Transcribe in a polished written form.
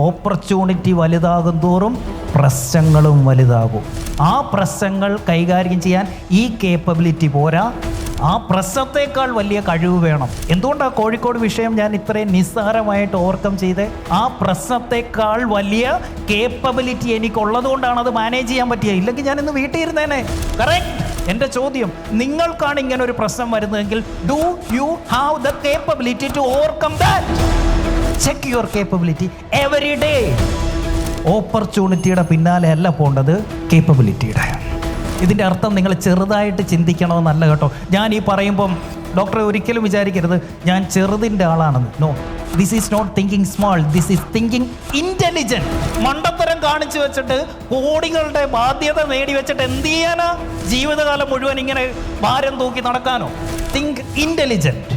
Opportunity വലുതാകും തോറും പ്രശ്നങ്ങളും വലുതാകും. ആ പ്രശ്നങ്ങൾ കൈകാര്യം ചെയ്യാൻ ഈ കേപ്പബിലിറ്റി പോരാ, ആ പ്രശ്നത്തേക്കാൾ വലിയ കഴിവ് വേണം. എന്തുകൊണ്ടാണ് കോഴിക്കോട് വിഷയം ഞാൻ ഇത്രയും നിസ്സാരമായിട്ട് ഓവർകം ചെയ്ത്? ആ പ്രശ്നത്തേക്കാൾ വലിയ കേപ്പബിലിറ്റി എനിക്കുള്ളത് കൊണ്ടാണ് അത് മാനേജ് ചെയ്യാൻ പറ്റിയത്. ഇല്ലെങ്കിൽ ഞാൻ ഇന്ന് വീട്ടിൽ ഇരുന്നേനെ. കറക്റ്റ്. എൻ്റെ ചോദ്യം, നിങ്ങൾക്കാണ് ഇങ്ങനെ ഒരു പ്രശ്നം വരുന്നതെങ്കിൽ do you have the capability to overcome that? Check your capability every day. ഓപ്പർച്യൂണിറ്റിയുടെ പിന്നാലെ അല്ല പോകേണ്ടത്, കേപ്പബിലിറ്റിയുടെ. ഇതിൻ്റെ അർത്ഥം നിങ്ങൾ ചെറുതായിട്ട് ചിന്തിക്കണമെന്നല്ല കേട്ടോ. ഞാൻ ഈ പറയുമ്പം ഡോക്ടറെ ഒരിക്കലും വിചാരിക്കരുത് ഞാൻ ചെറുതിൻ്റെ ആളാണെന്ന്. No, this is not thinking small, this is thinking intelligent. മണ്ടത്തരം കാണിച്ചു വെച്ചിട്ട് കോടികളുടെ ബാധ്യത നേടി വെച്ചിട്ട് എന്ത് ചെയ്യാനാ? ജീവിതകാലം മുഴുവൻ ഇങ്ങനെ ഭാരം തൂക്കി നടക്കാനോ? Think intelligent.